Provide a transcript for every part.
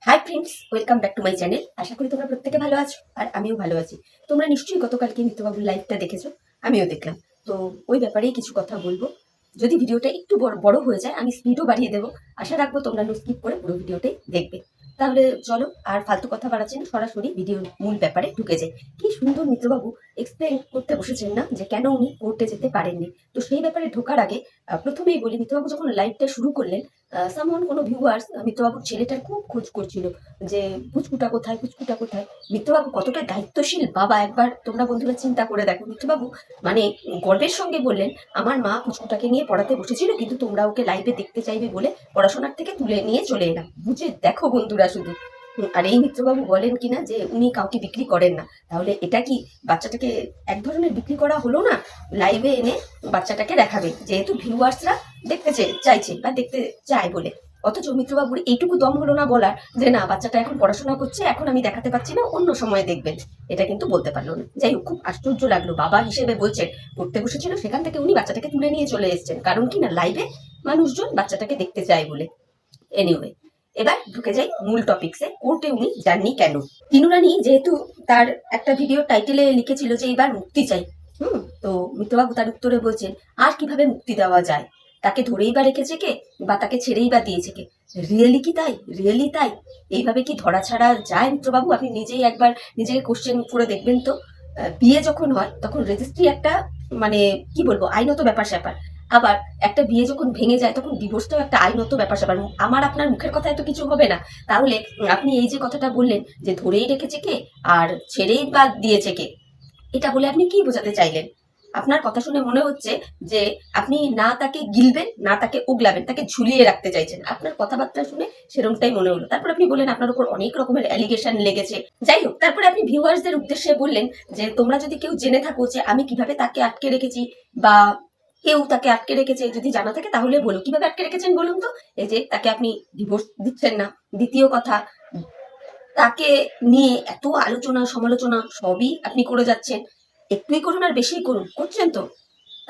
High friends, welcome back to my channel. আশা করি তোমরা প্রত্যেকে ভালো আছো আর আমিও ভালো আছি। তোমরা নিশ্চয়ই গতকালকে মিত্রবাবুর লাইভটা দেখেছো, আমিও দেখলাম। তো ওই ব্যাপারেই কিছু কথা বলবো। যদি ভিডিওটা একটু বড় হয়ে যায় আমি স্পিডও বাড়িয়ে দেবো। আশা রাখবো তোমরা স্কিপ করে পুরো ভিডিওটাই দেখবে। তাহলে চলো আর ফালতু কথা বাড়াচ্ছি না, সরাসরি ভিডিওর মূল ব্যাপারে ঢুকে যাই। কি সুন্দর মিত্রবাবু এক্সপ্লেন করতে বসেছেন না যে কেন উনি কোর্টে যেতে পারেননি। তো সেই ব্যাপারে ঢোকার আগে প্রথমেই বলি, মিত্রবাবু যখন লাইভটা শুরু করলেন, সামওয়ান কোনো ভিউয়ার্স মিত্রবাবুর ছেলেটার খুব খোঁজ করছিল যে পুচকুটা কোথায়, পুচকুটা কোথায়। মিত্রবাবু কতটা দায়িত্বশীল বাবা, একবার তোমরা বন্ধুরা চিন্তা করে দেখো। মিত্রবাবু মানে গর্বের সঙ্গে বললেন, আমার মা পুচকুটাকে নিয়ে পড়াতে বসেছিল, কিন্তু তোমরা ওকে লাইভে দেখতে চাইবে বলে পড়াশোনার থেকে তুলে নিয়ে চলে এলাম। বুঝে দেখো বন্ধুরা শুধু। আর এই মিত্রবাবু বলেন কিনা যে উনি কাউকে বিক্রি করেন না। তাহলে এটা কি বাচ্চাটাকে এক ধরনের বিক্রি করা হলো না? লাইভে এনে বাচ্চাটাকে দেখাবে, যেহেতু ভিউয়ার্সরা দেখতে চাইছে বা দেখতে চায় বলে। অথচ মিত্রবাবুর এইটুকু দম হলো না বলার যে না, বাচ্চাটা এখন পড়াশোনা করছে, এখন আমি দেখাতে পাচ্ছি না, অন্য সময় দেখবেন। এটা কিন্তু বলতে পারলো না। যাই হোক, খুব আশ্চর্য লাগলো। বাবা হিসেবে বলছেন, পড়তে বসেছিল সেখান থেকে উনি বাচ্চাটাকে তুলে নিয়ে চলে এসেছেন, কারণ কি না লাইভে মানুষজন বাচ্চাটাকে দেখতে চায় বলে। এনিওয়ে, এবার ঢুকে যাই মূল টপিকসে। কোর্টে উনি যাননি কেন? টিনু রানী যেহেতু তার একটা ভিডিও টাইটেলে লিখেছিল যে এবার মুক্তি চাই, তো মিত্রবাবু তার উত্তরে বলছেন, আর কিভাবে মুক্তি দেওয়া যায়? তাকে ধরেই বা রেখেছে কে, বা তাকে ছেড়েই বা দিয়েছে কে? রিয়েলি কি তাই? রিয়েলি তাই? এইভাবে কি ধরা ছাড়া যায় মিত্রবাবু? আপনি নিজেই একবার নিজেকে কোশ্চেন করে দেখবেন তো। বিয়ে যখন হয় তখন রেজিস্ট্রি একটা, মানে কি বলবো, আইনত ব্যাপার স্যাপার। আবার একটা বিয়ে যখন ভেঙে যায় তখন ডিভোর্সটাও একটা আইনত ব্যাপার স্যাপার। আমার আপনার মুখের কথায় তো কিছু হবে না। তাহলে আপনি এই যে কথাটা বললেন যে ধরেই রেখেছে কে আর ছেড়েই বা দিয়েছে কে, এটা বলে আপনি কি বোঝাতে চাইলেন? আপনার কথা শুনে মনে হচ্ছে যে আপনি না তাকে গিলবেন না তাকে উগলাবেন, তাকে ঝুলিয়ে রাখতে চাইছেন। আপনার কথাবার্তা শুনে সেরকমটাই মনে হলো। তারপর আপনি বললেন আপনার উপর অনেক রকমের অ্যালিগেশন লেগেছে। যাই হোক, তারপরে আপনি ভিউয়ার্সদের উদ্দেশ্যে বললেন যে তোমরা যদি কেউ জেনে থাকো যে আমি কিভাবে তাকে আটকে রেখেছি, বা কেউ তাকে আটকে রেখেছে, যদি জানা থাকে তাহলে বলো কিভাবে আটকে রেখেছেন বলুন তো। এই যে তাকে আপনি ডিভোর্স দিচ্ছেন না। দ্বিতীয় কথা, তাকে নিয়ে এত আলোচনা সমালোচনা সবই আপনি করে যাচ্ছেন। একটুই করুন আর বেশিই করুন, করছেন তো।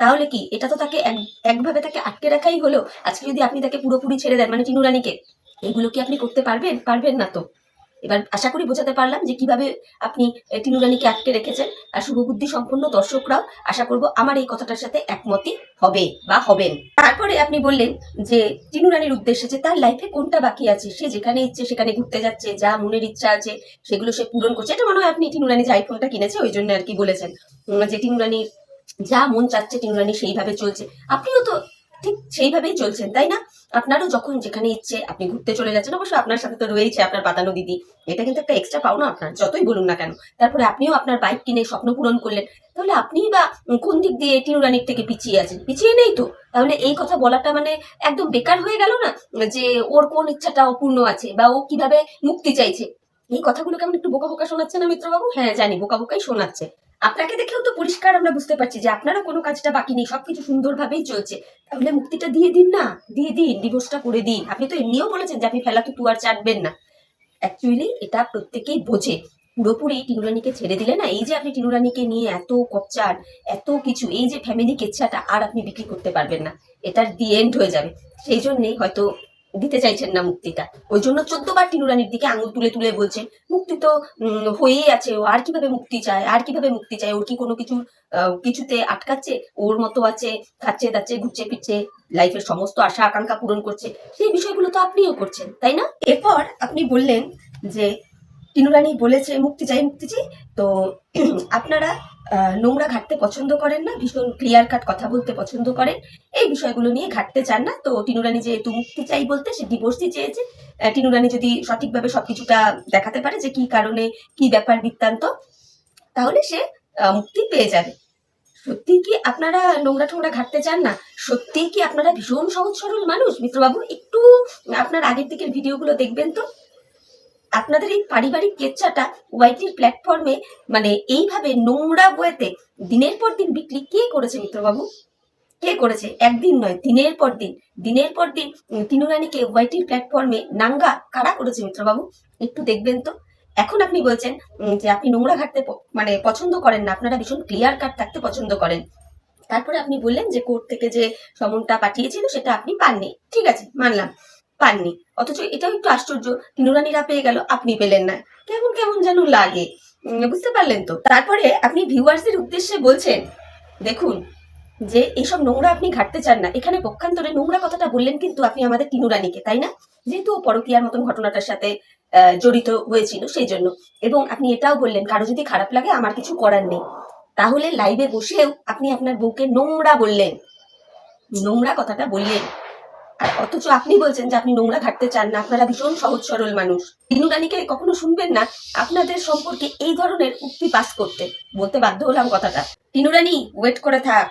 তাহলে কি এটা তো তাকে একভাবে তাকে আটকে রাখাই হলো। আজকে যদি আপনি তাকে পুরোপুরি ছেড়ে দেন, মানে টিনু রানীকে, এগুলো কি আপনি করতে পারবেন? পারবেন না তো। এবার আশা করি বোঝাতে পারলাম যে কিভাবে আপনি টিনু রানীকে আটকে রেখেছেন। আর শুভবুদ্ধি সম্পন্ন দর্শকরাও আশা করব আমার এই কথাটার সাথে একমতই হবে বা হবেন। তারপরে আপনি বললেন যে টিনু রানীর উদ্দেশ্যে যে তার লাইফে কোনটা বাকি আছে, সে যেখানে ইচ্ছে সেখানে ঘুরতে যাচ্ছে, যা মনের ইচ্ছা আছে সেগুলো সে পূরণ করছে। এটা মনে হয় আপনি টিনু রানী যে আইফোনটা কিনেছে ওই জন্য আর কি বলেছেন, যে টিনু রানীর যা মন চাচ্ছে টিনু রানী সেইভাবে চলছে। আপনিও তো ঠিক সেইভাবেই চলছেন, তাই না? আপনারও যখন যেখানে ইচ্ছে আপনি ঘুরতে চলে যাচ্ছেন। অবশ্য আপনার সাথে তো রয়েছে আপনার পাতানো দিদি, এটা কিন্তু একটা এক্সট্রা পাওনা আপনার, যতই বলুন না কেন। তারপরে আপনিও আপনার বাইক কিনে স্বপ্ন পূরণ করলেন। তাহলে আপনিই বা কোন দিক দিয়ে টিনু রানীর থেকে পিছিয়ে আছেন? পিছিয়ে নেই তো। তাহলে এই কথা বলাটা মানে একদম বেকার হয়ে গেল না, যে ওর কোন ইচ্ছাটা অপূর্ণ আছে বা ও কিভাবে মুক্তি চাইছে। এই কথাগুলো কেমন একটু বোকা বোকা শোনাচ্ছে না মিত্রবাবু? হ্যাঁ জানি, বোকা বোকাই শোনাচ্ছে। আপনাকে দেখেও তো পরিষ্কার আমরা বুঝতে পারছি যে আপনারও কোনো কাজটা বাকি নেই, সবকিছু সুন্দরভাবেই চলছে। তাহলে মুক্তিটা দিয়ে দিন না, দিয়ে দিন, ডিভোর্সটা করে দিন। আপনি তো এমনিও বলেছেন যে আপনি ফেলা তো আর চাটবেন না। অ্যাকচুয়ালি এটা প্রত্যেকেই বোঝে। পুরোপুরি টিনু রানীকে ছেড়ে দিলে না, এই যে আপনি টিনু রানীকে নিয়ে এত কচ্চার, এত কিছু, এই যে ফ্যামিলি কেচ্ছাটা আর আপনি বিক্রি করতে পারবেন না। এটার দি এন্ড হয়ে যাবে। সেই জন্যেই হয়তো দিতে চাইছেন না মুক্তিটা। ওই জন্য 14 বার টিনু রানীর দিকে আঙুল তুলে তুলে বলছেন মুক্তি তো হয়েই আছে, ও আর কিভাবে মুক্তি চায়, আর কিভাবে মুক্তি চায়, ওর কি কোনো কিছু কিছুতে আটকাচ্ছে? ওর মতো আছে, খাচ্ছে দাচ্ছে ঘুরছে ফিরছে, লাইফের সমস্ত আশা আকাঙ্ক্ষা পূরণ করছে। সেই বিষয়গুলো তো আপনিও করছেন, তাই না? এরপর আপনি বললেন যে টিনু রানী বলেছে মুক্তি চাই মুক্তি চাই। তো আপনারা নোংরা ঘাটতে পছন্দ করেন না, ভীষণ ক্লিয়ার কাট কথা বলতে পছন্দ করেন, এই বিষয়গুলো নিয়ে ঘাটতে চান না। তো টিনু রানী যেহেতু মুক্তি চাই বলতে সে ডিভোর্সই চেয়েছে, টিনু রানী যদি সঠিকভাবে সবকিছুটা দেখাতে পারে যে কি কারণে কি ব্যাপার বৃত্তান্ত, তাহলে সে মুক্তি পেয়ে যাবে। সত্যি কি আপনারা নোংরা টোংরা ঘাটতে চান না? সত্যি কি আপনারা ভীষণ সহজ সরল মানুষ মিত্রবাবু? একটু আপনার আগের দিকের ভিডিওগুলো দেখবেন তো। আপনাদের এই পারিবারিক কেচ্ছাটা ওয়াইটির প্ল্যাটফর্মে মানে এইভাবে নোংরা বইতে দিনের পর দিন বিক্রি কে করেছে মিত্রবাবু? কে করেছে? একদিন নয়, দিনের পর দিন, দিনের পর দিন টিনু রানীকে ওয়াইটির প্ল্যাটফর্মে নাঙ্গা কারা করেছে মিত্রবাবু? একটু দেখবেন তো। এখন আপনি বলছেন যে আপনি নোংরা ঘাটতে মানে পছন্দ করেন না, আপনারা ভীষণ ক্লিয়ার কাট থাকতে পছন্দ করেন। তারপরে আপনি বললেন যে কোর্ট থেকে যে সমনটা পাঠিয়েছিল সেটা আপনি পাননি। ঠিক আছে, মানলাম, পাননি, অথচ এটাও একটু আশ্চর্য, টিনুরানিরা পেয়ে গেল, আপনি পেলেন না। কেমন কেমন যেন লাগে, বুঝতে পারলেন তো? তারপরে আপনি ভিউয়ার্সদের উদ্দেশ্যে বলছেন, দেখুন যে এইসব নোংরা আপনি ঘাটতে চান না, এখানে পক্ষান্তরে নোংরা কথাটা বললেন কিন্তু আপনি আমাদের টিনুরানিকে, তাই না? যেহেতু ও পরকীয়ার মতন ঘটনাটার সাথে জড়িত হয়েছিল সেই জন্য। এবং আপনি এটাও বললেন, কারো যদি খারাপ লাগে আমার কিছু করার নেই। তাহলে লাইভে বসেও আপনি আপনার বউকে নোংরা বললেন, নোংরা কথাটা বললেন। আর অথচ আপনি বলছেন যে আপনি নোংরা ঘাটতে চান না, আপনারা ভীষণ সহজ সরল মানুষ। টিনুরানিকে কখনো শুনবেন না আপনাদের সম্পর্কে এই ধরনের উক্তি পাস করতে। বলতে বাধ্য হলাম কথাটা। টিনুরানি ওয়েট করে থাক,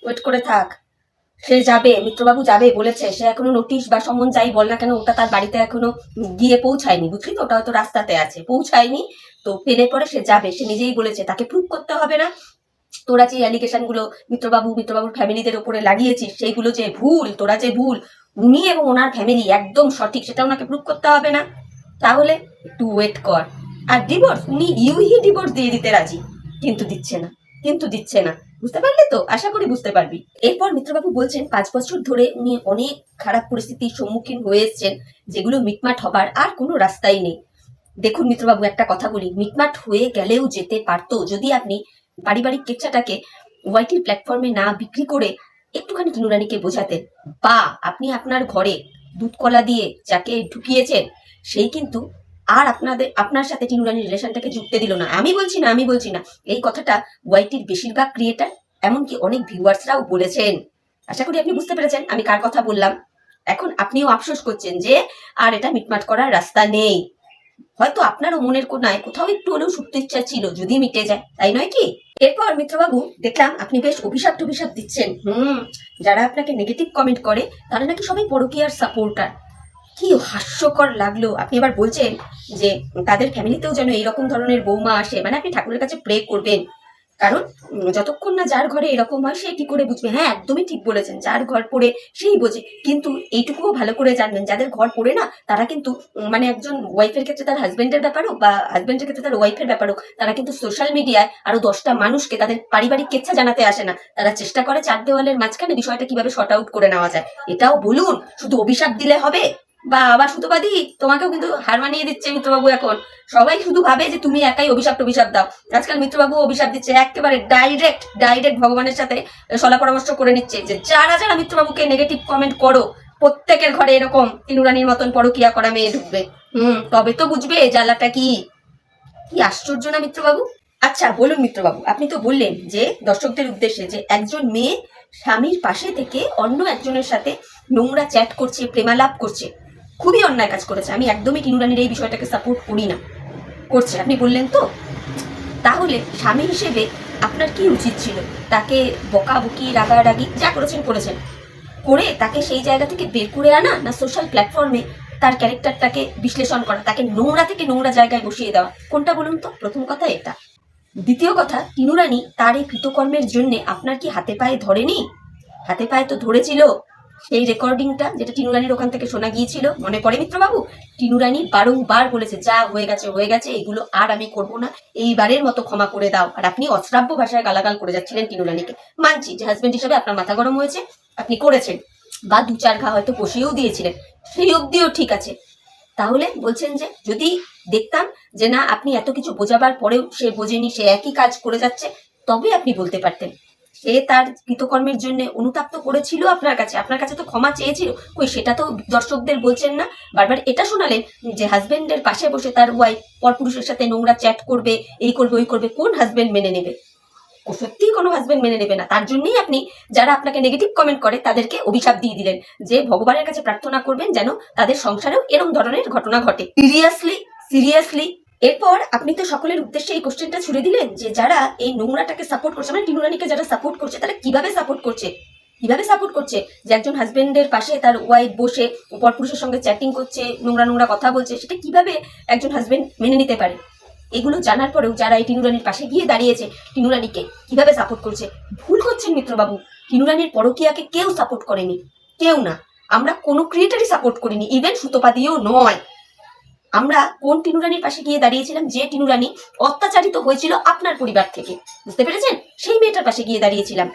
ওয়েট করে থাক, সে যাবে, মিত্রবাবু যাবে বলেছে। সে এখনো নোটিশ বা সমন যাই বল না কেন, ওটা তার বাড়িতে এখনো গিয়ে পৌঁছায়নি, বুঝলি তো? ওটা হয়তো রাস্তাতে আছে, পৌঁছায়নি। তো পেলে পরে সে যাবে, সে নিজেই বলেছে, তাকে প্রুভ করতে হবে না। তোরা যে অ্যালিগেশন গুলো মিত্রবাবুর ফ্যামিলিদের উপরে লাগিয়েছিস, সেইগুলো যে ভুল, তোরা যে ভুল, উনি এবং ওনার ফ্যামিলি একদম সঠিক, সেটা ওনাকে প্রুভ করতে হবে না? তাহলে একটু ওয়েট কর। আর ডিভোর্স, উনি ইউহি ডিভোর্স দিয়ে দিতে রাজি, কিন্তু দিচ্ছে না, কিন্তু দিচ্ছে না। বুঝতে পারলে তো? আশা করি বুঝতে পারবি। এরপর মিত্রবাবু বলছেন 5 বছর ধরে উনি অনেক খারাপ পরিস্থিতির সম্মুখীন হয়ে এসছেন, যেগুলো মিটমাট হবার আর কোনো রাস্তাই নেই। দেখুন মিত্রবাবু, একটা কথা বলি, মিটমাট হয়ে গেলেও যেতে পারতো যদি আপনি পারিবারিক কেচ্ছাটাকে ওয়াইটির প্ল্যাটফর্মে না বিক্রি করে একটুখানি টিনুরানিকে বোঝাতেন। বা আপনি আপনার ঘরে দুধ কলা দিয়ে যাকে ঢুকিয়েছেন, সেই কিন্তু আর আপনার সাথে টিনুরানির রিলেশনটাকে জুড়তে দিল না। আমি বলছি না, এই কথাটা ওয়াইটির বেশিরভাগ ক্রিয়েটার, এমনকি অনেক ভিউয়ার্সরাও বলেছেন। আশা করি আপনি বুঝতে পেরেছেন আমি কার কথা বললাম। এখন আপনিও আফসোস করছেন যে আর এটা মিটমাট করার রাস্তা নেই। হয়তো আপনারও মনের কোনায় কোথাও একটু হলেও সুপ্ত ইচ্ছা ছিল, যদি মিটে যায়, তাই নয় কি? এরপর মিত্রবাবু দেখলাম আপনি বেশ অভিশাপ টভিশাপ দিচ্ছেন। যারা আপনাকে নেগেটিভ কমেন্ট করে তারা নাকি সবাই পরকীয়ার সাপোর্টার। কি হাস্যকর লাগলো। আপনি এবার বলছেন যে তাদের ফ্যামিলিতেও যেন এইরকম ধরনের বৌমা আসে, মানে আপনি ঠাকুরের কাছে প্রে করবেন। কারণ যতক্ষণ না যার ঘরে এরকম হয় সে কি করে বুঝবে? হ্যাঁ, একদমই ঠিক বলেছেন, যার ঘর পড়ে সেই বোঝে। কিন্তু এইটুকুও ভালো করে জানবেন, যাদের ঘর পড়ে না তারা কিন্তু মানে একজন ওয়াইফের ক্ষেত্রে তার হাজবেন্ডের ব্যাপার হোক বা হাজবেন্ডের ক্ষেত্রে তার ওয়াইফের ব্যাপার হোক, তারা কিন্তু সোশ্যাল মিডিয়ায় আরো 10টা মানুষকে তাদের পারিবারিক কেচ্ছা জানাতে আসে না। তারা চেষ্টা করে চার দেওয়ালের মাঝখানে বিষয়টা কিভাবে শর্ট আউট করে নেওয়া যায়। এটাও বলুন, শুধু অভিশাপ দিলে হবে? বা আবার সুতোবাদী তোমাকেও কিন্তু হার মানিয়ে দিচ্ছে মিত্রবাবু। এখন সবাই শুধু ভাবে যে তুমি একাই অভিশাপ টভিশাপ দাও। আজকাল মিত্রবাবু অভিশাপ দিচ্ছে একেবারে ডাইরেক্ট ভগবানের সাথে সলা পরামর্শ করে নিচ্ছে যে যারা যারা মিত্রবাবুকে নেগেটিভ কমেন্ট করো, প্রত্যেকের ঘরে এরকম তিনুরানির মতন পরকীয়া করা মেয়ে ঢুকবে। তবে তো বুঝবে জ্বালাটা কি। কি আশ্চর্য না মিত্রবাবু? আচ্ছা বলুন মিত্রবাবু, আপনি তো বললেন যে দর্শকদের উদ্দেশ্যে যে একজন মেয়ে স্বামীর পাশে থেকে অন্য একজনের সাথে নোংরা চ্যাট করছে, প্রেমালাপ করছে, খুবই অন্যায় কাজ করেছে। আমি একদমই টিনুরানির এই বিষয়টাকে সাপোর্ট করি না, করছে আপনি বললেন তো। তাহলে স্বামী হিসেবে আপনার কি উচিত ছিল? তাকে বকাবকি, রাগারাগি যা করেছেন করে তাকে সেই জায়গা থেকে বের করে আনা, না সোশ্যাল প্ল্যাটফর্মে তার ক্যারেক্টারটাকে বিশ্লেষণ করা, তাকে নোংরা থেকে নোংরা জায়গায় বসিয়ে দেওয়া? কোনটা বলুন তো? প্রথম কথা এটা। দ্বিতীয় কথা, টিনুরানি তার এই কৃতকর্মের জন্য আপনার কি হাতে পায়ে ধরেনি? হাতে পায়ে তো ধরেছিল। সেই রেকর্ডিংটা যেটা টিনুরানির ওখান থেকে শোনা গিয়েছিল, মনে পড়ে মিত্রবাবু? টিনুরানি বারংবার বলেছে যা হয়ে গেছে, এগুলো আর আমি করব না, এইবারের মতো ক্ষমা করে দাও। আর আপনি অশ্রাব্য ভাষায় গালাগাল করে যাচ্ছিলেন টিনুরানিকে। মানছি যে হাজবেন্ড হিসেবে আপনার মাথা গরম হয়েছে, আপনি করেছেন, বা 2-4 ঘা হয়তো বসিয়েও দিয়েছিলেন, সেই অবধিও ঠিক আছে। তাহলে বলছেন যে যদি দেখতাম যে না আপনি এত কিছু বোঝাবার পরেও সে বোঝেনি, সে একই কাজ করে যাচ্ছে, তবে আপনি বলতে পারতেন। সে তার কৃতকর্মের জন্য অনুতাপ তো করেছিল আপনার কাছে তো ক্ষমা চেয়েছিল। কই সেটা তো দর্শকদের বলছেন না। বারবার এটা শোনালেন যে হাজবেন্ডের পাশে বসে তার ওয়াইফ পরপুরুষের সাথে নোংরা চ্যাট করবে, এই করবে ওই করবে। কোন হাজবেন্ড মেনে নেবে? সত্যিই কোনো হাজবেন্ড মেনে নেবে না। তার জন্যই আপনি যারা আপনাকে নেগেটিভ কমেন্ট করে তাদেরকে অভিশাপ দিয়ে দিলেন যে ভগবানের কাছে প্রার্থনা করবেন যেন তাদের সংসারেও এরকম ধরনের ঘটনা ঘটে। সিরিয়াসলি। এরপর আপনি তো সকলের উদ্দেশ্যে এই কোশ্চেনটা ছুড়ে দিলেন যে যারা এই নোংরাটাকে সাপোর্ট করছে, মানে টিনুরানিকে যারা সাপোর্ট করছে, তারা কিভাবে সাপোর্ট করছে যে একজন হাজবেন্ডের পাশে তার ওয়াইফ বসে পরপুরুষের সঙ্গে চ্যাটিং করছে, নোংরা কথা বলছে, সেটা কিভাবে একজন হাজবেন্ড মেনে নিতে পারে? এগুলো জানার পরেও যারা এই টিনুরানির পাশে গিয়ে দাঁড়িয়েছে, টিনুরানিকে কিভাবে সাপোর্ট করছে, ভুল করছেন মিত্রবাবু। টিনুরানির পরকীয়াকে কেউ সাপোর্ট করেনি, কেউ না। আমরা কোনো ক্রিয়েটারই সাপোর্ট করিনি, ইভেন সুতপা দিয়েও নয়। আমরা কোন টিনুরানির পাশে গিয়ে দাঁড়িয়েছিলাম? যে টিনুরানি অত্যাচারিত হয়েছিল আপনার পরিবার থেকে, বুঝতে পেরেছেন? সেই মেয়েটার পাশে গিয়ে দাঁড়িয়েছিলাম।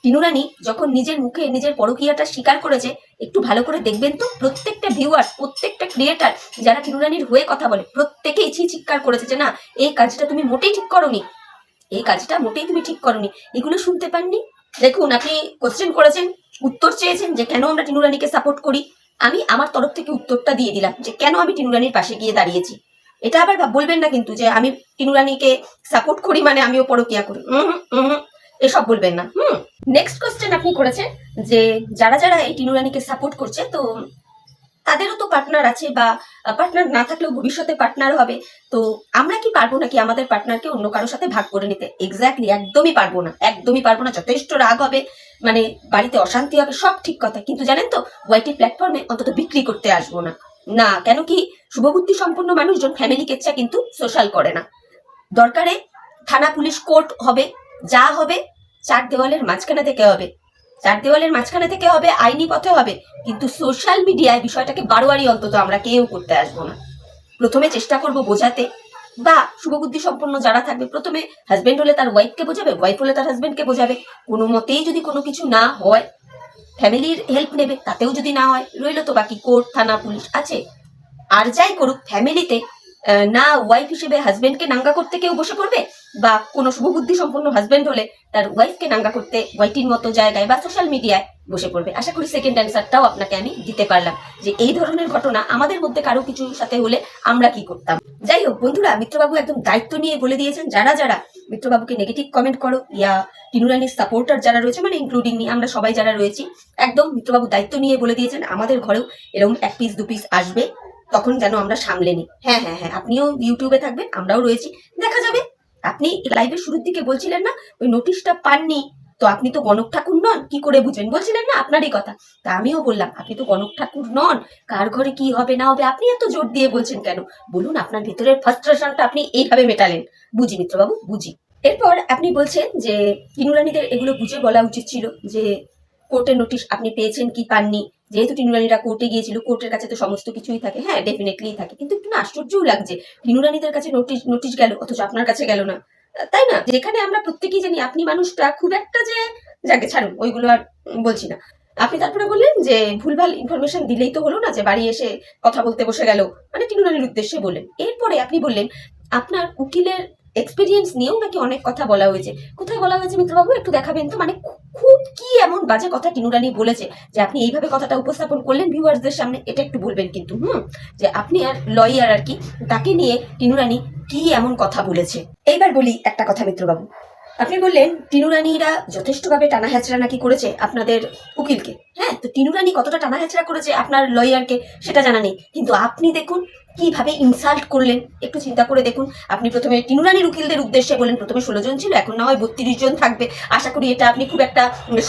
টিনু রানী যখন নিজের মুখে নিজের পরকীয়াটা স্বীকার করেছে, একটু ভালো করে দেখবেন তো প্রত্যেকটা ভিউয়ার, প্রত্যেকটা ক্রিয়েটার যারা টিনু রানীর হয়ে কথা বলে প্রত্যেকেই চিৎকার করেছে যে না, এই কাজটা তুমি মোটেই ঠিক করোনি, এই কাজটা মোটেই তুমি ঠিক করোনি। এগুলো শুনতে পাননি? দেখুন, আপনি কোশ্চেন করেছেন, উত্তর চেয়েছেন যে কেন আমরা টিনু রানীকে সাপোর্ট করি। আমি আমার তরফ থেকে উত্তরটা দিয়ে দিলাম যে কেন আমি টিনু রানীর পাশে গিয়ে দাঁড়িয়েছি। এটা আবার বলবেন না কিন্তু যে আমি টিনু রানীকে সাপোর্ট করি মানে আমিও পরকীয়া করি, এসব বলবেন না। নেক্সট কোশ্চেন আপনি করেছেন যে যারা যারা এই টিনু রানীকে সাপোর্ট করছে, তো তাদেরও তো পার্টনার আছে, বা পার্টনার না থাকলেও ভবিষ্যতে পার্টনার হবে, তো আমরা কি পারবো নাকি আমাদের পার্টনারকে অন্য কারোর সাথে ভাগ করে নিতে? এক্স্যাক্টলি, একদমই পারবো না, একদমই পারবো না। যথেষ্ট রাগ হবে, মানে বাড়িতে অশান্তি হবে, সব ঠিক কথা, কিন্তু জানেন তো ওয়াইটি প্ল্যাটফর্মে অন্তত বিক্রি করতে আসবো না। না, কেন কি, শুভবুদ্ধি সম্পন্ন মানুষজন ফ্যামিলি কেচ্ছা কিন্তু সোশ্যাল করে না। দরকারে থানা পুলিশ কোর্ট হবে, যা হবে চার দেওয়ালের মাঝখানে থেকে হবে, চার দেওয়ালের মাঝখানে থেকে হবে, আইনি পথে হবে, কিন্তু সোশ্যাল মিডিয়ায় বিষয়টাকে বারোয়ারি অন্তত আমরা কেউ করতে আসবো না। প্রথমে চেষ্টা করব বোঝাতে, বা শুভবুদ্ধি সম্পন্ন যারা থাকবে প্রথমে হাজবেন্ড হলে তার ওয়াইফকে বোঝাবে, ওয়াইফ হলে তার হাজবেন্ডকে বোঝাবে। কোনো মতেই যদি কোনো কিছু না হয় ফ্যামিলির হেল্প নেবে, তাতেও যদি না হয় রইল তো বাকি কোর্ট থানা পুলিশ আছে। আর যাই করুক ফ্যামিলিতে না ওয়াইফ হিসেবে হাজবেন্ডকে নাঙ্গা করতে কেউ বসে পড়বে, বা কোনো শুভবুদ্ধি সম্পন্ন হাজবেন্ড হলে তার ওয়াইফকে নাঙ্গা করতে ওয়াইটির মতো জায়গায় বা সোশ্যাল মিডিয়ায় বসে পড়বে। আশা করি সেকেন্ড অ্যান্সারটাও আপনাকে আমি দিতে পারলাম যে এই ধরনের ঘটনা আমাদের মধ্যে কারো কিছুর সাথে হলে আমরা কি করতাম। যাই হোক বন্ধুরা, মিত্রবাবু একদম দায়িত্ব নিয়ে বলে দিয়েছেন যারা যারা মিত্রবাবুকে নেগেটিভ কমেন্ট করো, ইয়া টিনু রানীর সাপোর্টার যারা রয়েছে, মানে ইনক্লুডিং মি, আমরা সবাই যারা রয়েছি, একদম মিত্রবাবু দায়িত্ব নিয়ে বলে দিয়েছেন আমাদের ঘরেও এরকম এক পিস দু পিস আসবে, তখন যেন আমরা সামলে নিই। হ্যাঁ হ্যাঁ হ্যাঁ, আপনিও ইউটিউবে থাকবেন, আমরাও রয়েছি, দেখা যাবে। আপনি লাইভের শুরুর দিকে বলছিলেন না ওই নোটিশটা পাননি, তো আপনি তো গণক ঠাকুর নন, কি করে বুঝবেন বলছিলেন না, আপনারই কথা। তা আমিও বললাম আপনি তো গণক ঠাকুর নন, কার ঘরে কি হবে না হবে আপনি এত জোর দিয়ে বলছেন কেন? বলুন, আপনার ভিতরের ফ্রাস্ট্রেশনটা আপনি এইভাবে মেটালেন। বুঝি মিত্রবাবু, বুঝি। এরপর আপনি বলছেন যে টিনু রানীদের এগুলো বুঝে বলা উচিত ছিল যে কোর্টের নোটিশ আপনি পেয়েছেন কি পাননি। যেহেতু টিনু রানীরা কোর্টে গিয়েছিল, কোর্টের কাছে তো সমস্ত কিছুই থাকে, হ্যাঁ ডেফিনেটলি থাকে, কিন্তু একটু না আশ্চর্যও লাগছে টিনু রানীদের কাছে নোটিশ গেল অথচ আপনার কাছে গেল না, তাই না? যেখানে আমরা প্রত্যেকেই জানি আপনি মানুষটা খুব একটা যে, যাকে ছাড়ুন ওইগুলো আর বলছি না। আপনি তারপরে বললেন যে ভুলভাল ইনফরমেশন দিলেই তো হলো না যে বাড়ি এসে কথা বলতে বসে গেল, মানে টিনু রানীর উদ্দেশ্যে বললেন। এরপরে আপনি বললেন আপনার উকিলের এক্সপিরিয়েন্স নিয়েও নাকি অনেক কথা বলা হয়েছে। কোথায় বলা হয়েছে মিত্রবাবু, একটু দেখাবেন তো? মানে খুব কি এমন বাজে কথা টিনু রানী বলেছে যে আপনি এইভাবে কথাটা উপস্থাপন করলেন ভিউয়ার্সদের সামনে, এটা একটু বলবেন কিন্তু। যে আপনি আর লয়ার আর কি, তাকে নিয়ে টিনু রানী কি এমন কথা বলেছে। এইবার বলি একটা কথা মিত্রবাবু, আপনি বললেন টিনু রানীরা যথেষ্টভাবে টানা হ্যাচড়া নাকি করেছে আপনাদের উকিলকে। হ্যাঁ, তো টিনু রানী কতটা টানা হ্যাচড়া করেছে আপনার লয়ারকে সেটা জানা নেই, কিন্তু আপনি দেখুন কিভাবে ইনসাল্ট করলেন। একটু চিন্তা করে দেখুন, আপনি প্রথমে টিনু রানীর উকিলদের উদ্দেশ্যে বলেন প্রথমে 16 জন ছিল, এখন না হয় 32 জন থাকবে। আশা করি এটা আপনি খুব একটা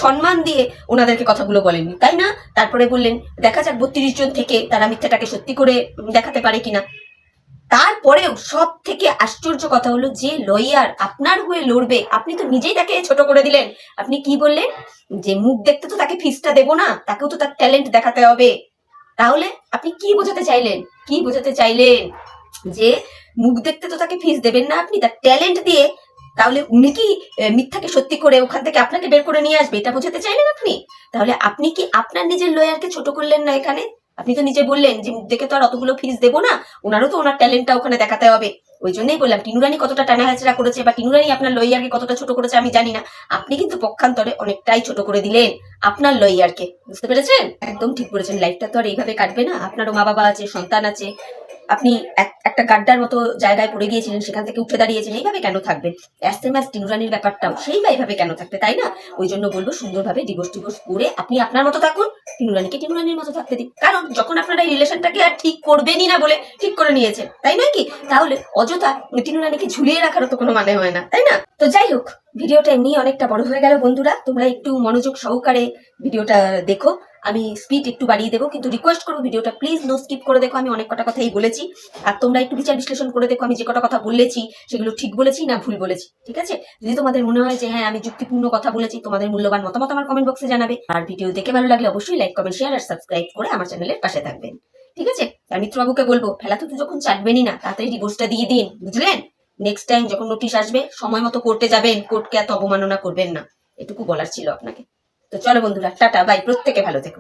সম্মান দিয়ে ওনাদেরকে কথাগুলো বলেননি, তাই না? তারপরে বললেন দেখা যাক 32 জন থেকে তারা মিথ্যাটাকে সত্যি করে দেখাতে পারে কিনা। তারপরেও সব থেকে আশ্চর্য কথা হলো যে লয়ার আপনার হয়ে লড়বে আপনি তো নিজেই তাকে ছোট করে দিলেন। আপনি কি বললেন যে মুখ দেখতে তো তাকে ফিসটা দেবো না, তাকেও তো তার ট্যালেন্ট দেখাতে হবে। তাহলে আপনি কি বোঝাতে চাইলেন, কি বোঝাতে চাইলেন? যে মুখ দেখতে তো তাকে ফিস দেবেন না আপনি, তার ট্যালেন্ট দিয়ে তাহলে উনি কি মিথ্যাকে সত্যি করে ওখান থেকে আপনাকে বের করে নিয়ে আসবে, এটা বোঝাতে চাইলেন আপনি? তাহলে আপনি কি আপনার নিজের লয়ারকে ছোট করলেন না এখানে? আপনি তো নিজে বললেন যে মুখ দেখে তো আর অতগুলো ফিস দেবো না, ওনারও তো ওনার ট্যালেন্টটা ওখানে দেখাতে হবে। ওই জন্যই বললাম টিনু রানী কতটা টানা হাজরা করেছে বা টিনু রানী আপনার লয়ারকে কতটা ছোট করেছে আমি জানি না, আপনি কিন্তু পক্ষান্তরে অনেকটাই ছোট করে দিলেন আপনার লয়ারকে। বুঝতে পেরেছেন? একদম ঠিক বলেছেন। লাইফটা তো আর এইভাবে কাটবে না, আপনারও মা বাবা আছে, সন্তান আছে। আপনি একটা গাড্ডার মতো জায়গায় পড়ে গিয়েছিলেন, সেখান থেকে উঠে দাঁড়িয়েছেন, এইভাবে কেন থাকবেন? অ্যাস টিনু রানীর ব্যাপারটাও সেই বা এইভাবে কেন থাকবে, তাই না? ওই জন্য বলবো সুন্দরভাবে ডিভোর্স করে আপনি আপনার মতো থাকুন, টিনু রানীকে টিনু রানীর মতো থাকতে দিন। কারণ যখন আপনারা এই রিলেশনটাকে আর ঠিক করবেনই না বলে ঠিক করে নিয়েছেন, তাই নয় কি? তাহলে অযথা টিনু রানীকে ঝুলিয়ে রাখারও তো কোনো মানে হয় না, তাই না? তো যাই হোক, ভিডিওটা এমনি অনেকটা বড় হয়ে গেল বন্ধুরা, তোমরা একটু মনোযোগ সহকারে ভিডিওটা দেখো। আমি স্পিড একটু বাড়িয়ে দেবো, কিন্তু রিকোয়েস্ট করবো ভিডিওটা প্লিজ নো স্কিপ করে দেখো। আমি অনেক কটা কথাই বলেছি, আর তোমরা একটু বিচার বিশ্লেষণ করে দেখো আমি যে কটা কথা বলেছি সেগুলো ঠিক বলেছি না ভুল বলেছি, ঠিক আছে? যদি তোমাদের মনে হয় যে হ্যাঁ আমি যুক্তিপূর্ণ কথা বলেছি, তোমাদের মূল্যবান মতামত আমার কমেন্ট বক্সে জানাবে। আর ভিডিও দেখে ভালো লাগলে অবশ্যই লাইক কমেন্ট শেয়ার আর সাবস্ক্রাইব করে আমার চ্যানেলের পাশে থাকবেন, ঠিক আছে? আর মিত্রবাবুকে বলবো ফেলা তো যখন চাটবেনই না, তাড়াতাড়ি ডিভোর্সটা দিয়ে দিন, বুঝলেন? নেক্সট টাইম যখন নোটিশ আসবে সময় মতো কোর্টে যাবেন, কোর্টকে এত অবমাননা করবেন না। এটুকু বলার ছিল আপনাকে। তো চলো বন্ধুরা, টাটা বাই, প্রত্যেকে ভালো থেকো।